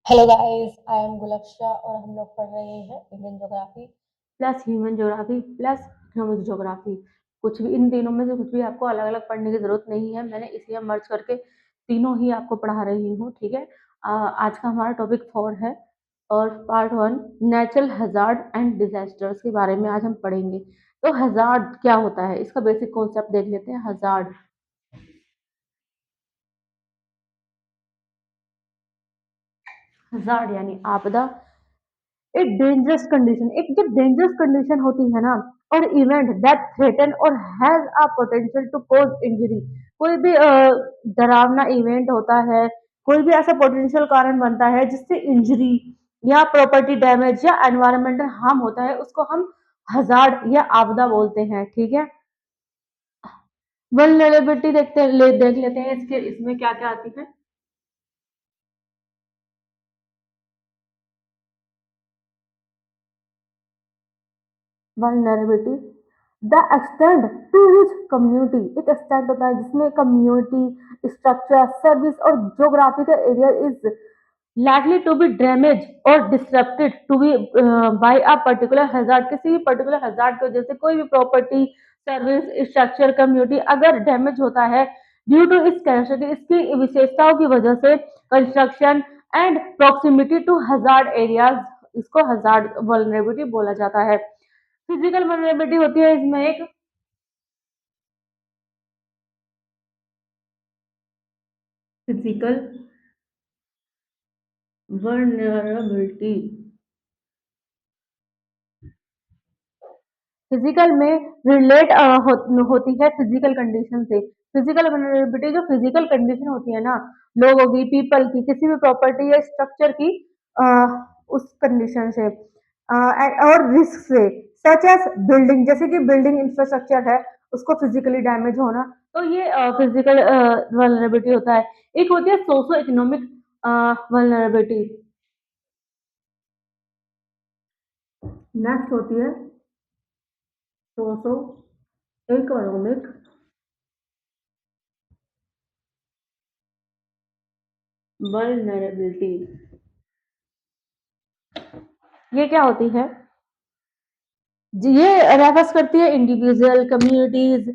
Hello guys, I am गुलक्षा और हम लोग पढ़ रहे हैं Indian geography plus human geography plus economic geography. कुछ भी इन तीनों में से कुछ भी आपको अलग अलग पढ़ने की जरूरत नहीं है, मैंने इसलिए मर्ज करके तीनों ही आपको पढ़ा रही हूँ। ठीक है। आज का हमारा टॉपिक 4 है और part 1 natural hazard and disasters के बारे में आज हम पढ़ेंगे। तो हजार्ड क्या होता है, इसका बेसिक कॉन्सेप्ट देख लेते हैं। हजार्ड हजार्ड यानी आपदा। एक डेंजरस कंडीशन, एक जो डेंजरस कंडीशन होती है ना, और इवेंट दैट थ्रेटन और has a potential to cause injury. कोई भी डरावना इवेंट होता है, कोई भी ऐसा पोटेंशियल कारण बनता है जिससे इंजरी या प्रॉपर्टी डैमेज या एनवायरमेंटल हार्म होता है, उसको हम हजार्ड या आपदा बोलते हैं। ठीक है। वल्नरेबिलिटी देख लेते हैं इसके, इसमें क्या क्या आती है। Vulnerability the extent to which community, एक एक्सटेंड होता है जिसमें कम्युनिटी स्ट्रक्चर सर्विस और geographical area is likely to be damaged or disrupted to be by a particular hazard। किसी भी पर्टिकुलर hazard की वजह से कोई भी प्रॉपर्टी सर्विस स्ट्रक्चर कम्युनिटी अगर डैमेज होता है ड्यू टू इस कैरेक्टरिस्टिक, इसकी विशेषताओं की वजह से, construction and proximity to hazard areas, इसको हजार्ड वल्नरेबिलिटी बोला जाता है। फिजिकल वल्नरेबिलिटी होती है इसमें एक फिजिकल वल्नरेबिलिटी। फिजिकल में रिलेट होती है फिजिकल कंडीशन से। फिजिकल वल्नरेबिलिटी जो फिजिकल कंडीशन होती है ना, लोगों की, पीपल की, किसी भी प्रॉपर्टी या स्ट्रक्चर की, अ, उस कंडीशन से, और रिस्क से, सच एज बिल्डिंग, जैसे कि बिल्डिंग इंफ्रास्ट्रक्चर है उसको फिजिकली डैमेज होना, तो ये फिजिकल वल्नरेबिलिटी होता है। एक होती है सोशो इकोनॉमिक वल्नरेबिलिटी। नेक्स्ट होती है सोशो इकोनॉमिक वल्नरेबिलिटी। ये क्या होती है जी? ये रेफर्स करती है individual communities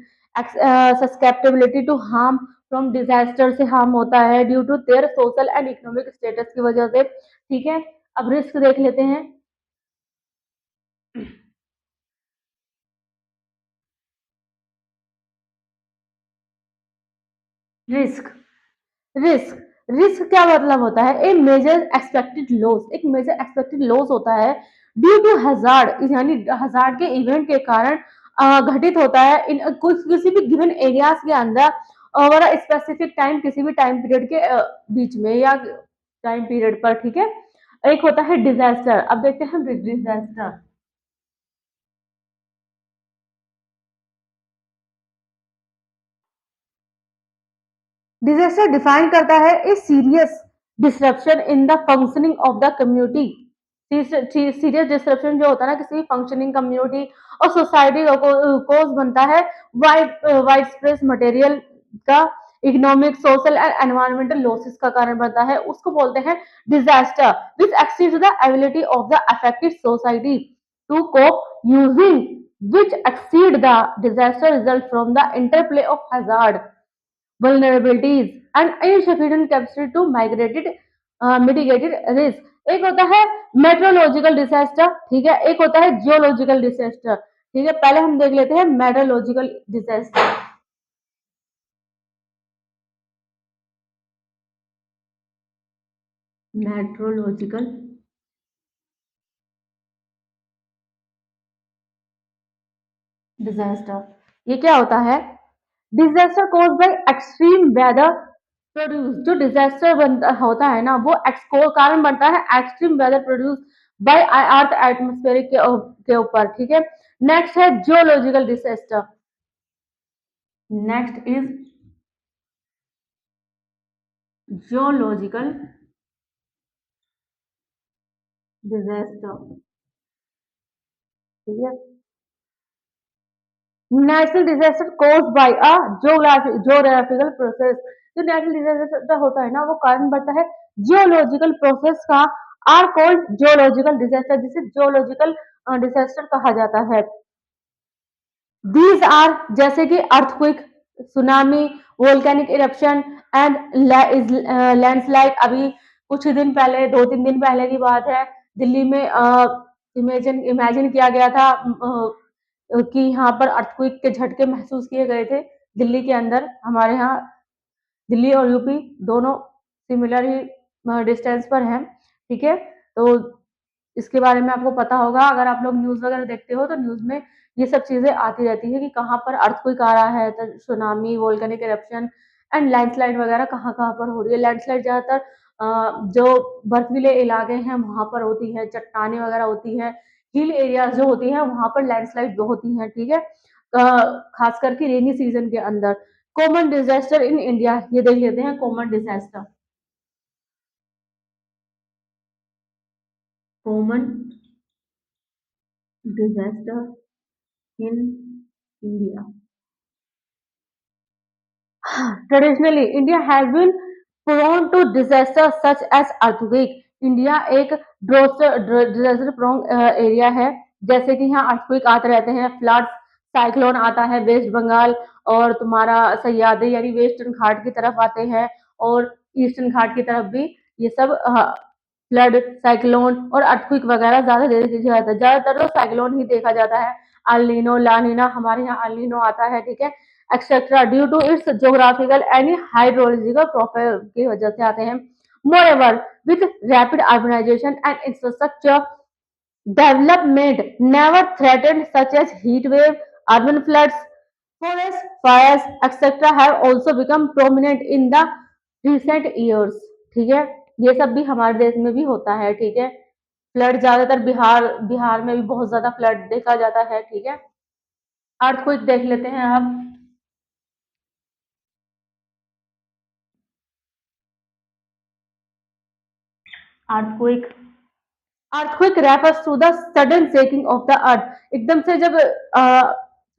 susceptibility to harm from disaster, से हार्म होता है due to their social and economic status की वजह से। ठीक है। अब रिस्क देख लेते हैं। रिस्क रिस्क रिस्क क्या मतलब होता है? ए मेजर एक्सपेक्टेड लॉस, एक मेजर एक्सपेक्टेड लॉस होता है ड्यू टू हजार्ड, यानी हजार्ड के इवेंट के कारण घटित होता है इन कुछ किसी भी गिवन एरियाज के अंदर ओवर स्पेसिफिक टाइम, किसी भी टाइम पीरियड के बीच में या टाइम पीरियड पर। ठीक है। एक होता है डिजास्टर। अब देखते हैं डिजास्टर। डिजास्टर डिफाइन करता है a serious disruption in the functioning of the community. Serious disruption जो होता है ना किसी फंक्शनिंग कम्युनिटी और सोसाइटी का कोज बनता है वाइड वाइड स्प्रेड मटेरियल का, economic social and environmental losses का कारण बनता है, उसको बोलते हैं disaster which exceeds the ability of the affected society to cope using which exceed the disaster result from the interplay of hazard vulnerabilities and insufficient capacity to mitigated risk। एक होता है मेट्रोलॉजिकल डिजास्टर। ठीक है। एक होता है geological disaster. ठीक है। पहले हम देख लेते हैं मेट्रोलॉजिकल डिजास्टर। मेट्रोलॉजिकल डिजास्टर ये क्या होता है? Disaster cause by extreme weather produce, जो डिजास्टर बनता होता है ना वो कारण बनता है extreme weather produce by earth atmospheric के ऊपर। ठीक है। नेक्स्ट है geological disaster. Next is geological disaster. ठीक है। Natural disaster caused by a geographical process. जो नेचुरल डिजास्टर होता है ना वो कारण बनता है जियोलॉजिकल प्रोसेस का, आर कॉल्ड जियोलॉजिकल डिजास्टर, जिसे जियोलॉजिकल डिजास्टर कहा जाता है। दीज आर जैसे कि earthquake, tsunami, volcanic eruption and landslide. अभी कुछ ही दिन पहले, 2-3 दिन पहले की बात है, दिल्ली में इमेजिन इमेजिन किया गया था कि यहाँ पर अर्थक्वेक के झटके महसूस किए गए थे दिल्ली के अंदर। हमारे यहाँ दिल्ली और यूपी दोनों सिमिलर ही डिस्टेंस पर हैं, ठीक है। तो इसके बारे में आपको पता होगा, अगर आप लोग न्यूज़ वगैरह देखते हो तो न्यूज़ में ये सब चीज़ें आती रहती है कि कहाँ पर अर्थक्वेक आ रहा है, तो tsunami, volcanic eruption and landslide वगैरह कहाँ-कहाँ पर हो रही है। लैंडस्लाइड ज़्यादातर जो बर्फीले इलाके हैं वहाँ पर होती है, चट्टानें वगैरह होती हैं, हिल एरियाज़ जो होती हैं वहाँ पर लैंडस्लाइड होती हैं, ठीक है। खास करके रेनी सीजन के अंदर। कॉमन डिजास्टर इन इंडिया, ये देख लेते हैं common disaster. Common disaster in India. Traditionally India has been prone to disaster such as earthquake. India एक डिजास्टर प्रोन एरिया है, जैसे कि यहाँ अर्थक्वेक आते रहते हैं, फ्लड, साइक्लोन आता है वेस्ट बंगाल और तुम्हारा सह्याद्री यानी वेस्टर्न घाट की तरफ आते हैं, और ईस्टर्न घाट की तरफ भी ये सब फ्लड, साइक्लोन और अर्थक्वेक वगैरह ज्यादा देखा जाता है। ज्यादातर तो साइक्लोन ही देखा जाता है। अल नीनो, ला नीना, हमारे यहाँ अल नीनो आता है, ठीक है, etcetera, due to its geographical and hydrological profile की वजह से आते हैं। मोreover, with rapid urbanization and infrastructure development, never threatened such as heat wave, urban floods, forest fires, etc. have also become prominent in the recent years। ठीक है, ये सब भी हमारे देश में भी होता है, ठीक है। फ्लड ज्यादातर बिहार बिहार में भी बहुत ज्यादा फ्लड देखा जाता है, ठीक है। अर्थक्वेक देख लेते हैं अब। Earthquake, earthquake refers to the sudden shaking of the earth. एकदम से जब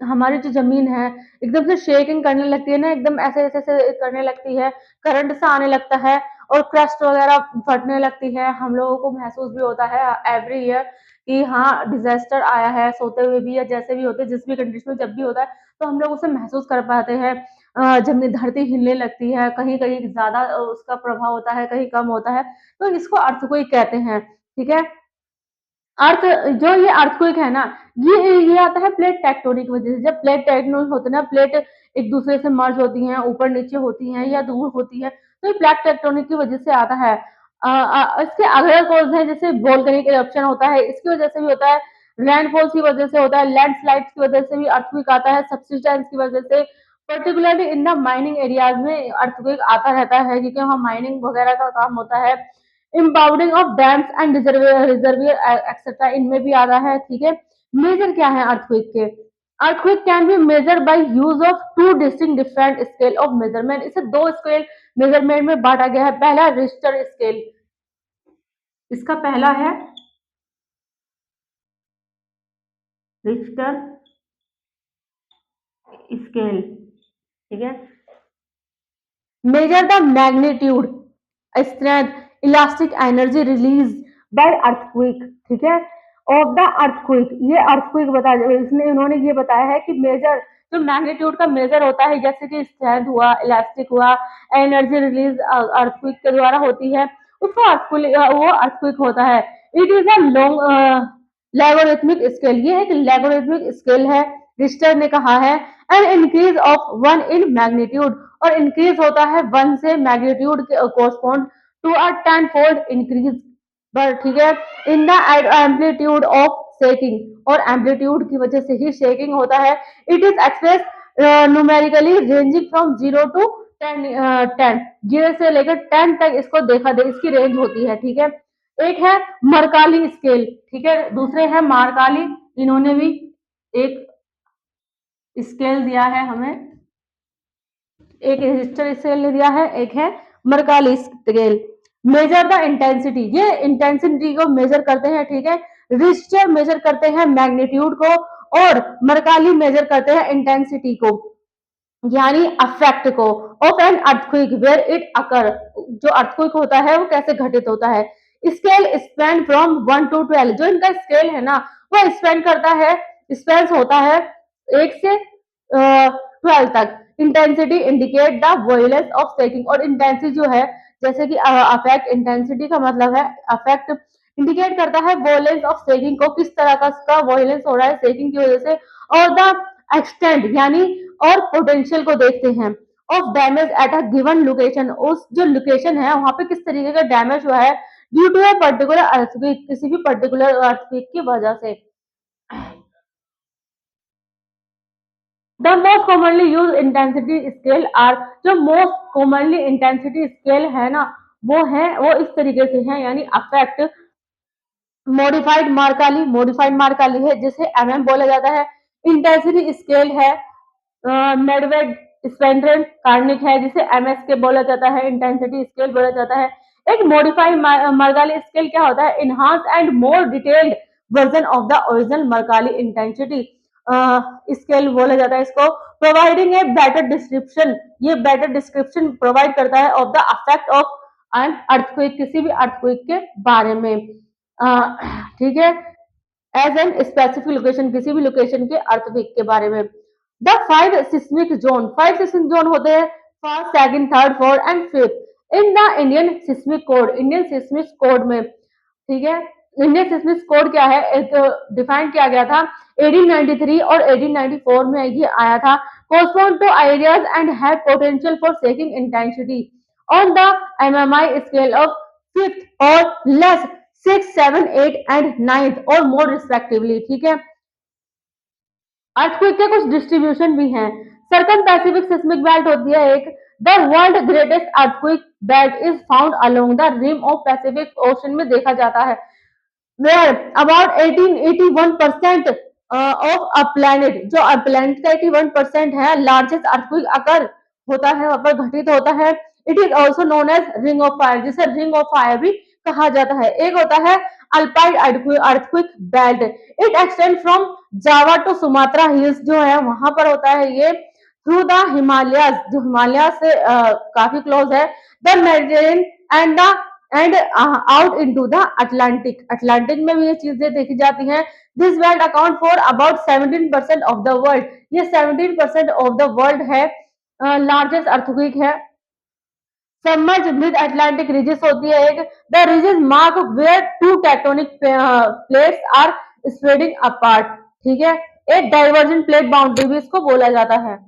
हमारी जो जमीन है एकदम से शेकिंग करने लगती है ना, एकदम ऐसे ऐसे ऐसे करने लगती है, करंट सा आने लगता है और क्रस्ट वगैरह फटने लगती है। हम लोगों को महसूस भी होता है एवरी ईयर कि हाँ डिजास्टर आया है, सोते हुए भी या जैसे भी होते, जिस भी कंडीशन में जब भी होता है तो हम लोग उसे महसूस कर पाते हैं। जमीन, धरती हिलने लगती है, कहीं कहीं ज्यादा उसका प्रभाव होता है, कहीं कम होता है, तो इसको अर्थक्वेक कहते हैं, ठीक है। अर्थ, जो ये अर्थक्वेक है ना, ये आता है प्लेट टेक्टोनिक की वजह से। जब प्लेट टेक्टोनिक होते हैं ना, प्लेट एक दूसरे से मर्ज होती हैं, ऊपर नीचे होती हैं या दूर होती है, तो ये प्लेट टेक्टोनिक की वजह से आता है। इसके अगले कॉज है, जैसे वोल्केनिक इरप्शन होता है, इसकी वजह से भी होता है, रेनफॉल की वजह से होता है, लैंडस्लाइड की वजह से भी अर्थक्वेक आता है, सब्सिडेंस की वजह से, particularly in the mining areas में अर्थक्वेक आता रहता है, क्योंकि वहाँ माइनिंग वगैरह का काम होता है। Impounding of dams and reservoir etcetera, इनमें भी आ रहा है, ठीक है। मेजर क्या है अर्थक्वेक के? Earthquake can be measure by use of two distinct different scale of measurement. इसे दो स्केल मेजरमेंट में बांटा गया है। पहला रिश्टर स्केल, इसका पहला है रिश्टर स्केल, ठीक है। Measure the magnitude, strength, elastic energy release by earthquake, ठीक है, ऑफ द अर्थक्वेक। ये अर्थक्वेक बता, इसने इन्होंने ये बताया है कि मेजर, जो मैग्नीट्यूड का मेजर होता है, जैसे कि स्ट्रेंथ हुआ, इलास्टिक हुआ, एनर्जी रिलीज अर्थक्वेक के द्वारा होती है, उसको अर्थक्वेक, वो अर्थक्वेक होता है। It is a long logarithmic scale, ये एक लैगोरिथमिक स्केल है, रिस्टर ने कहा है। And increase of 1 in magnitude, और इंक्रीज होता है 1 से, मैग्नीट्यूड के correspond to a 10 fold increase पर, ठीक है, in the amplitude of shaking, और एम्पलीट्यूड की वजह से ही शेकिंग होता है। It is express numerically ranging from 0 to 10, 0 से लेकर 10 तक इसको देखा दे, इसकी रेंज होती है, ठीक है। एक है मरकाली स्केल, ठीक है, दूसरे है मारकाली, इन्होंने भी एक स्केल दिया है हमें, एक रजिस्टर स्केल दिया है, एक है मरकाली स्केल। मेजर द इंटेंसिटी, ये इंटेंसिटी को मेजर करते हैं, ठीक है। रजिस्टर मेजर करते हैं मैग्नीट्यूड को, और मरकाली मेजर करते हैं इंटेंसिटी को, यानी अफेक्ट को, of an earthquake where it occur, जो अर्थक्वेक होता है वो कैसे घटित होता है। स्केल स्पैन फ्रॉम 1 to 12, जो इनका स्केल है ना वो स्पैन करता है, स्पैन होता है 1 से 12 तक। Intensity indicate the violence of shaking, और इंटेंसिटी जो है जैसे कि अफेक्ट, इंटेंसिटी का मतलब है अफेक्ट, इंडिकेट करता है वॉयलेंस ऑफ शेकिंग को, किस तरह का उसका वॉयलेंस हो रहा है शेकिंग की वजह से, और द एक्सटेंट यानी और पोटेंशियल को देखते हैं of damage at a given location, उस जो लोकेशन है वहां पे किस तरीके का डैमेज हुआ है due to a particular earthquake, किसी भी पर्टिकुलर अर्थक्वेक की वजह से। The most commonly use intensity scale are, जो मोस्ट कॉमनली इंटेंसिटी स्केल है ना वो इस तरीके से है, यानी अफेक्ट, मॉडिफाइड मार्काली है जिसे बोला जाता है। इंटेंसिटी स्केल है मेडवेड स्पेंड्रन कार्निक है जिसे के बोला जाता है, इंटेंसिटी स्केल बोला जाता है। एक मॉडिफाइड मर्काली स्केल क्या होता है, enhance and more detailed version of the original Mercalli intensity scale बोला जाता है इसको। प्रोवाइडिंग ए बेटर डिस्क्रिप्शन, ये बेटर डिस्क्रिप्शन प्रोवाइड करता है of the effect of an earthquake, किसी भी अर्थक्वेक के बारे में। ठीक है, एज एन स्पेसिफिक लोकेशन, किसी भी लोकेशन के अर्थक्वेक के बारे में। The 5 seismic zone, 5 seismic zone होते हैं first, second, third, fourth and fifth in the Indian seismic code, Indian seismic code में। ठीक है, इंडियन सिस्मिक कोड क्या है, एक डिफाइन किया गया था 1893 और 1894 में ये आया था। correspond to areas and have potential for shaking intensity on the MMI scale of fifth or less, 6, 7, 8 and 9th और more respectively। ठीक है, अर्थक्वेक के कुछ डिस्ट्रीब्यूशन भी हैं। सर्कम पैसिफिक सिस्मिक बेल्ट होती है एक, the world greatest earthquake belt is found along the rim of Pacific Ocean में देखा जाता है, where about 81% of a planet, जो प्लेनेट का 81% है लार्जेस्ट अर्थक्वेक अकर होता है, वहां पर घटित होता है। It is also known as ring of fire, जिसे रिंग ऑफ फायर भी कहा जाता है। एक होता है Alpide earthquake belt, it extend from Java to Sumatra hills, जो है वहां पर होता है ये, थ्रू द हिमालयस, जो हिमालय से काफी क्लोज है, the Mediterranean and the end out into the Atlantic, Atlantic में भी ये चीजें देखी जाती हैं। This belt account for about 17% of the world, ये 17% ऑफ द वर्ल्ड है, लार्जेस्ट अर्थक्वेक है। सबमर्ज मिड अटलांटिक रीजेस होती है एक, the region mark where two tectonic plates are spreading apart. ठीक है, एक डाइवर्जेंट प्लेट बाउंड्री भी इसको बोला जाता है।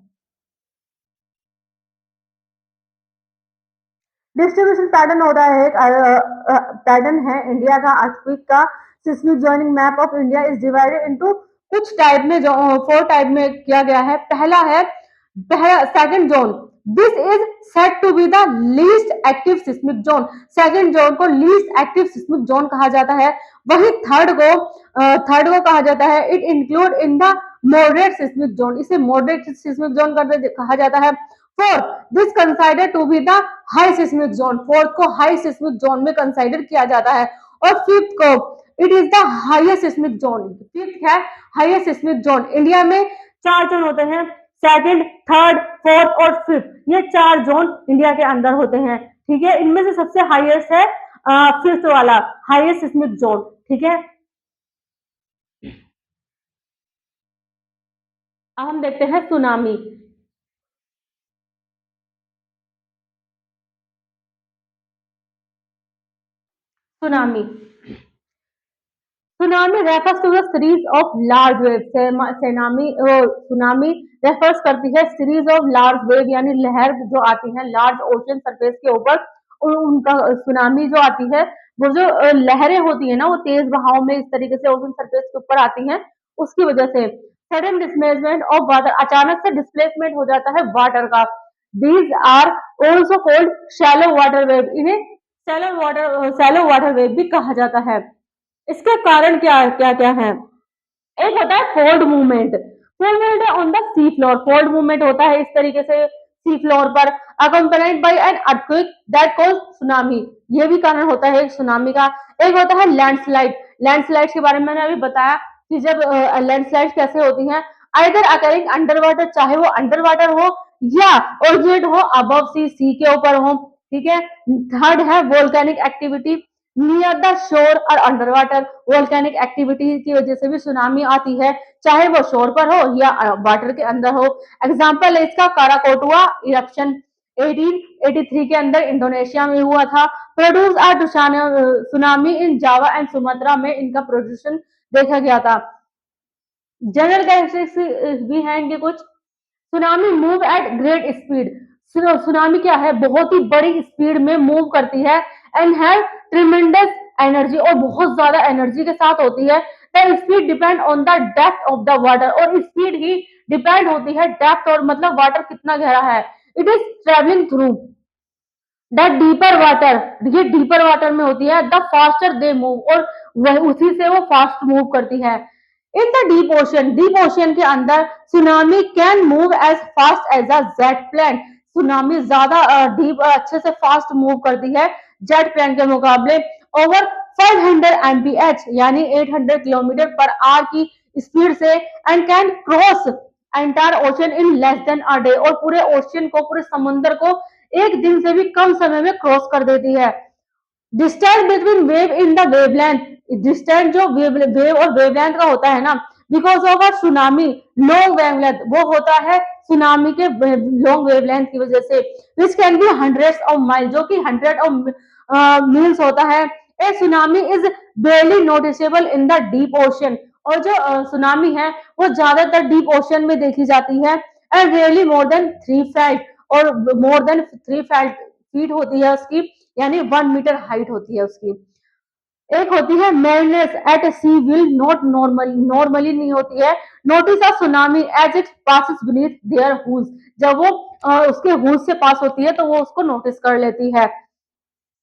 डिस्ट्रीब्यूशन पैटर्न होता है एक, पैटर्न है इंडिया का अर्थक्वेक का। Seismic joining map of India is divided into कुछ टाइप में, जो 4 टाइप में किया गया है। पहला है second zone, this is said to be the least active seismic zone, second zone को लीस्ट एक्टिव सिस्मिक जोन कहा जाता है। वही थर्ड को कहा जाता है it include in the moderate seismic zone, इसे मॉडरेट सिस्मिक जोन कहा जाता है। Fourth, this consider to be the high seismic zone, fourth को हाई सिस्मिक जोन में कंसाइडर किया जाता है। और फिफ्थ को it is the highest seismic zone, fifth है हाईएस्ट सिस्मिक जोन। इंडिया में 4 जोन होते हैं, सेकंड, थर्ड, फोर्थ और फिफ्थ, ये 4 जोन इंडिया के अंदर होते हैं। ठीक है, इनमें से सबसे हाईएस्ट है फिफ्थ वाला, हाईएस्ट सिस्मिक जोन। ठीक है, अब हम देखते हैं tsunami. Tsunami, tsunami refers to the series of large wave, tsunami refers करती है सीरीज ऑफ लार्ज वेव, यानी लहर जो आती है लार्ज ओशन सरफेस के ऊपर, उनका सुनामी जो आती है, वो जो लहरें होती है ना वो तेज बहाव में इस तरीके से ओशन सरफेस के ऊपर आती हैं, उसकी वजह से सडन डिस्प्लेसमेंट ऑफ वाटर, अचानक से डिस्प्लेसमेंट हो जाता है वाटर का। These are also called shallow water wave, इन्हें शैलो वाटर वेव भी कहा जाता है। इसके कारण क्या क्या क्या है, एक होता है fold movement, fold movement on the sea floor, fold movement होता है इस तरीके से सी फ्लोर पर, accompanied by an earthquake that called tsunami, ये भी कारण होता है एक सुनामी का। एक होता है लैंडस्लाइड, लैंडस्लाइड के बारे में मैंने अभी बताया, कि जब लैंडस्लाइड कैसे होती हैं, आइदर अकरिंग अंडर वाटर, चाहे वो अंडर वाटर हो या ओरिजिनेट हो अबव सी के ऊपर हो, ठीक है। थर्ड है volcanic activity near the shore और अंडर वाटर, वोल्केनिक एक्टिविटी की वजह से भी सुनामी आती है, चाहे वो शोर पर हो या वाटर के अंदर हो। एग्जाम्पल है इसका काराकोटुआ इरप्शन 1883 के अंदर इंडोनेशिया में हुआ था। Produce are tsunami in Java and Sumatra में इनका प्रोड्यूशन देखा गया था। जनरल कैरेक्टरिस्टिक्स भी हैं इनके कुछ। Tsunami move at great speed, tsunami क्या है, बहुत ही बड़ी स्पीड में मूव करती है एंड हैव ट्रिमेंडस एनर्जी, और बहुत ज्यादा एनर्जी के साथ होती है। The speed depend on the depth of the water, और स्पीड ही डिपेंड होती है डेप्थ और मतलब वाटर कितना गहरा है। It is travelling through the deeper water, ये डीपर वाटर में होती है। द फास्टर दे मूव, और वह उसी से वो फास्ट मूव करती है। इन द डीप ओशन के अंदर tsunami can move as fast as a jet plane, tsunami ज्यादा डीप अच्छे से फास्ट मूव करती है जेट प्लेन के मुकाबले। ओवर 500 एमपीएच यानी 800 किलोमीटर पर आवर की स्पीड से, and can cross entire ocean in less than a day, और पूरे ओशन को, पूरे समुद्र को एक दिन से भी कम समय में क्रॉस कर देती है। Distance between wave in the wavelength, distance जो वेव और वेवलेंथ का होता है ना, because of a tsunami long wavelength, वो होता है सुनामी के लॉन्ग वेवलेंथ की वजह से, which can be hundreds of mile, जो कि हंड्रेड ऑफ मील्स होता है। A tsunami is barely noticeable in the deep ocean, और जो सुनामी है वो ज्यादातर डीप ओशन में देखी जाती है। And rarely more than 3 feet, और मोर देन 3 फीट होती है उसकी, यानी 1 मीटर हाइट होती है उसकी। एक होती है मेलनेस at sea will not normally नहीं होती है। Notice a tsunami as it passes beneath their hulls, जब वो उसके हुज से पास होती है तो वो उसको नोटिस कर लेती है।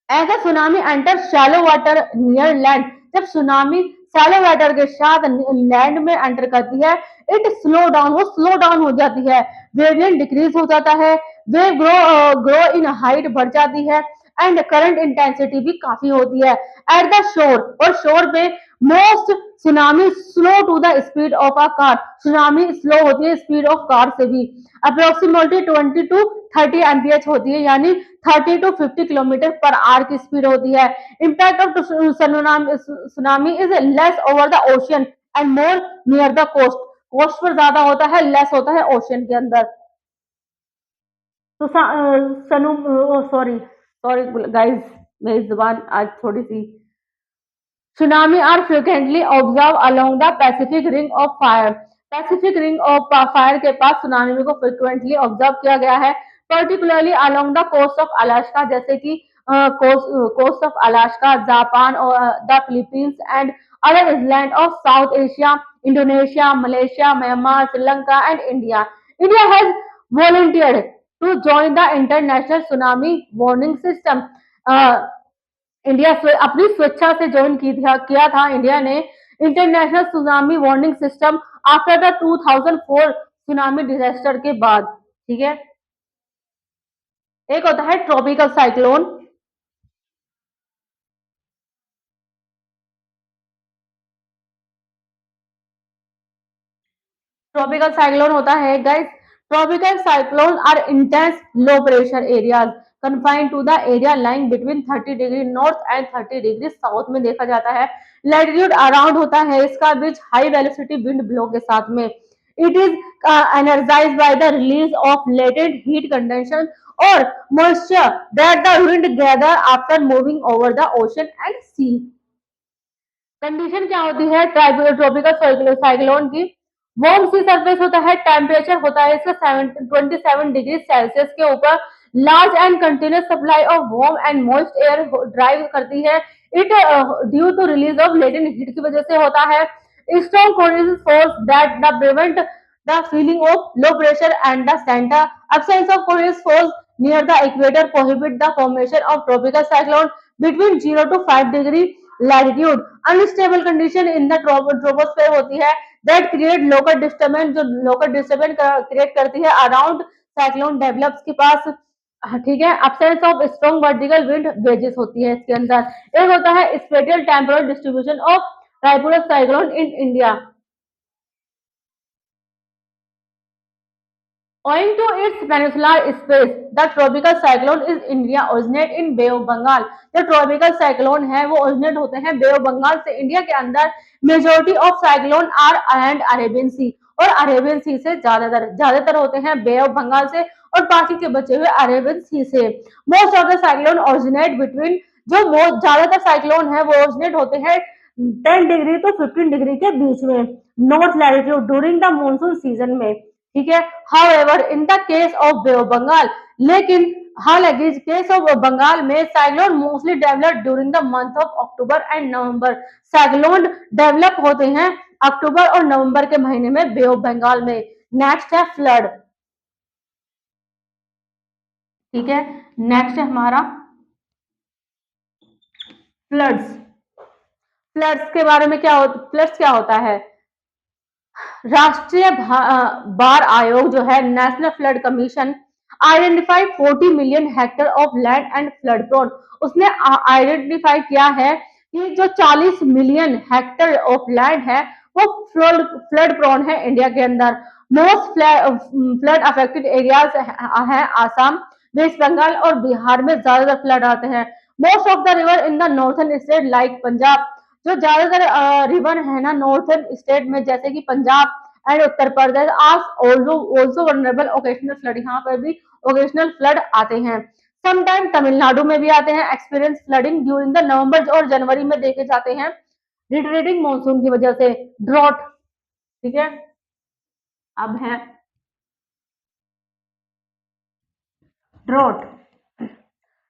As a tsunami enter shallow water near land, जब सुनामी शैलो वाटर के साथ लैंड में एंटर करती है, इट स्लो डाउन, वो स्लो डाउन हो जाती है, वेवलेंथ डिक्रीज हो जाता है, वेव ग्रो इन हाइट बढ़ जाती है, एंड करंट इंटेंसिटी भी काफी होती है। एट द शोर, और शोर पे most tsunami slow to the speed of a car, tsunami slow होती है स्पीड ऑफ कार से भी। अप्रोक्सीमेटली 20 to 30 एमपीएच होती है, यानी 30 to 50 किलोमीटर पर आवर की स्पीड होती है। Impact of tsunami is less over the ocean and more near the coast, coast पर ज्यादा होता है, लेस होता है ओशन के अंदर। तो सनु, सॉरी सॉरी गाइस, मेरी जुबान आज थोड़ी सी। Tsunami are frequently observe along the Pacific ring of fire, Pacific ring of fire के पास सुनामी को फ्रिक्वेंटली ऑब्जर्व किया गया है, particularly along the coast of Alaska, जैसे कि कोस्ट ऑफ अलास्का, जापान और the Philippines and other island of South Asia, Indonesia, Malaysia, Myanmar, Sri Lanka and India. India has volunteered to join the international tsunami warning system, India अपनी स्वेच्छा से join किया था India ने international tsunami warning system after the 2004 tsunami disaster के बाद, ठीक है। एक होता है ट्रॉपिकल साइक्लोन, ट्रॉपिकल साइक्लोन होता है guys, tropical cyclone are intense low pressure areas confined to the area lying between 30 degree north and 30 degree south में देखा जाता है। लैटिट्यूड अराउंड होता है इसका बीच हाई वेलोसिटी विंड ब्लो के साथ में। It is energise by the release of latent heat condensation और moisture that the wind gather after moving over the ocean and sea. Condition क्या होती है ट्रॉपिकल साइक्लोन की? वार्म सी सरफेस होता है, टेम्परेचर होता है इसका 27 डिग्री सेल्सियस के ऊपर, large and continuous supply of warm and moist air drive करती है। It due to release of latent heat की वजह से होता है। Strong coordination force that the prevent the feeling of low pressure and the centre absence of coordinate force near the equator prohibit the formation of tropical cyclone between 0 to 5 degree latitude. Unstable condition in the troposphere होती है that create local disturbance, जो local disturbance create करती है around cyclone develops के पास, ठीक है। Absence of strong vertical wind wages होती है इसके अंदर। एक होता है spatial temporal distribution of tripolar cyclone in India. Owing to its peninsular space, the tropical cyclone is India originate in Bay of Bengal. जो ट्रॉपिकल साइक्लोन है वो ओरिजिनेट होते हैं बे ऑफ बंगाल से। इंडिया के अंदर majority of cyclone are and Arabian sea, और Arabian सी से ज्यादातर होते हैं बे ऑफ बंगाल से, और बाकी के बचे हुए अरेबियन सी से। Most of the cyclone originate between, जो ज्यादातर साइक्लोन है वो ओरिजिनेट होते हैं 10 डिग्री तो 15 डिग्री के बीच में, north latitude during the monsoon season में। ठीक है। However in the case of Bay of Bengal, लेकिन हालांकि केस ऑफ बंगाल में cyclone mostly develop during the month of October and November. Cyclone develop होते हैं अक्टूबर और नवंबर के महीने में बे ऑफ बंगाल में। नेक्स्ट है फ्लड। ठीक है। नेक्स्ट है हमारा फ्लड्स। फ्लड्स के बारे में फ्लड्स क्या होता है? राष्ट्रीय बाढ़ आयोग जो है, national flood commission, identify 40 million hectare of land and flood prone. उसने आइडेंटिफाई किया है कि जो 40 मिलियन हेक्टर ऑफ लैंड है वो फ्लड प्रोन है इंडिया के अंदर। मोस्ट फ्लड अफेक्टेड एरियाज है आसाम, वेस्ट बंगाल और बिहार में ज्यादातर फ्लड आते हैं। Most of the river in the northern state like Punjab, जो ज्यादातर रिवर है ना नॉर्थन स्टेट में, जैसे कि पंजाब एंड उत्तर प्रदेश, आज ऑल्सो वनरेबल ओकेशनल फ्लड, यहाँ पर भी ओकेशनल फ्लड आते हैं। समटाइम तमिलनाडु में भी आते हैं। एक्सपीरियंस फ्लडिंग ड्यूरिंग द नवंबर और जनवरी में देखे जाते हैं रिटरेटिंग मानसून की वजह से। ड्रॉट। ठीक है। अब है drought.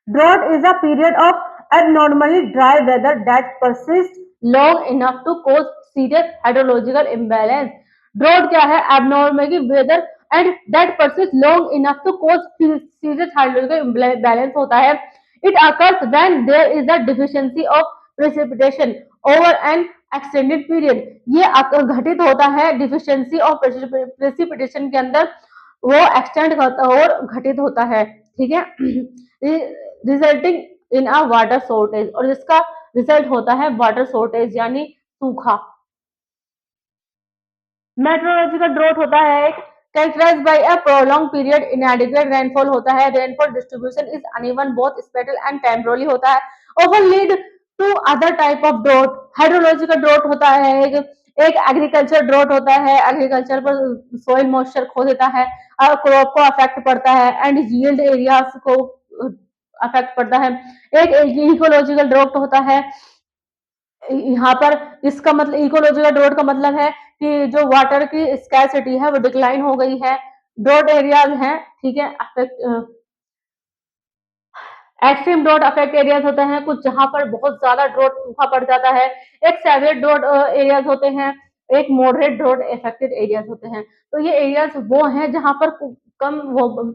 Drought is a period of abnormally dry weather that persists long enough to cause serious hydrological imbalance. Drought क्या है? Abnormally weather and that persists long enough to cause serious hydrological imbalance होता है। It occurs when there is a deficiency of precipitation over an extended period. ये घटित होता है deficiency of precipitation के अंदर, वो एक्सटेंड करता और घटित होता है। ठीक है। Resulting in a water shortage, और जिसका रिजल्ट होता है वाटर शॉर्टेज यानी सूखा। मेट्रोलॉजिकल ड्रॉट होता है एक characterised by a prolong period inadequate rainfall होता है। Rainfall distribution is uneven both spatial and temporally होता है। Over lead to other type of drought. Hydrological drought होता है एक एग्रीकल्चर ड्रॉट होता है। एग्रीकल्चर पर सॉइल मॉइस्चर खो देता है और क्रॉप को अफेक्ट पड़ता है एंड यील्ड एरियाज को अफेक्ट पड़ता है। एक इकोलॉजिकल ड्रॉट होता है, यहाँ पर इसका मतलब इकोलॉजिकल ड्रॉट का मतलब है कि जो वाटर की स्कैरसिटी है वो डिक्लाइन हो गई है। ड्रॉट एरियाज हैं। ठीक है। एक्सट्रीम ड्रॉट अफेक्ट एरियाज होते हैं कुछ जहां पर बहुत ज्यादा ड्रॉट सूखा पड़ जाता है। एक सेवियर ड्रॉट एरियाज होते हैं, एक मॉडरेट ड्रॉट अफेक्टेड एरियाज होते हैं। तो ये एरियाज वो हैं जहां पर कम वो।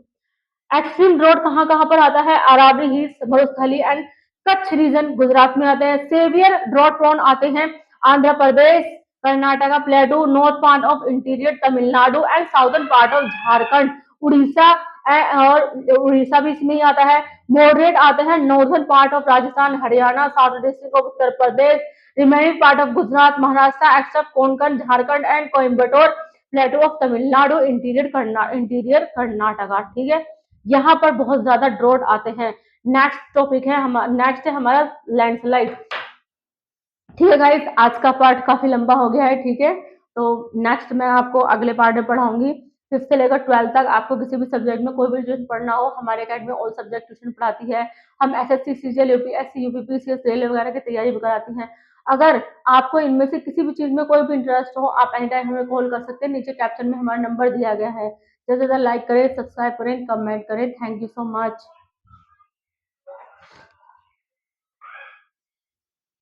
एक्सट्रीम ड्रॉट कहाँ कहाँ पर आता है? Aravalli hills, Marusthali and Kutch region Gujarat में आते हैं। सेवियर ड्रॉट प्रोन आते हैं Andhra Pradesh, Karnataka plateau, north part of interior Tamil Nadu and southern part of Jharkhand, Orissa, और उड़ीसा भी इसमें ही आता है। मॉडरेट आते हैं northern part of Rajasthan, Haryana, south district of Uttar Pradesh, remaining part of Gujarat, Maharashtra except Konkan, Jharkhand and Coimbatore, plateau of Tamil Nadu, interior Karnataka. ठीक है। यहाँ पर बहुत ज्यादा ड्रॉट आते हैं। नेक्स्ट टॉपिक है नेक्स्ट है हमारा लैंडस्लाइड। ठीक है गाइस, आज का पार्ट काफी लंबा हो गया है। ठीक है। तो नेक्स्ट मैं आपको अगले पार्ट में पढ़ाऊंगी। 5th से लेकर 12th तक आपको किसी भी सब्जेक्ट में कोई भी ट्यूशन पढ़ना हो, हमारे अकेडमी ऑल सब्जेक्ट ट्यूशन पढ़ाती है। हम SSC, CGL, UPSC, UPPCS, railway वगैरह की तैयारी भी कराती हैं। अगर आपको इनमें से किसी भी चीज में कोई भी इंटरेस्ट हो, आप एनी टाइम हमें कॉल कर सकते हैं। नीचे कैप्शन में हमारा नंबर दिया गया है। ज्यादा से ज्यादा लाइक करें, सब्सक्राइब करें, कमेंट करें। Thank you so much.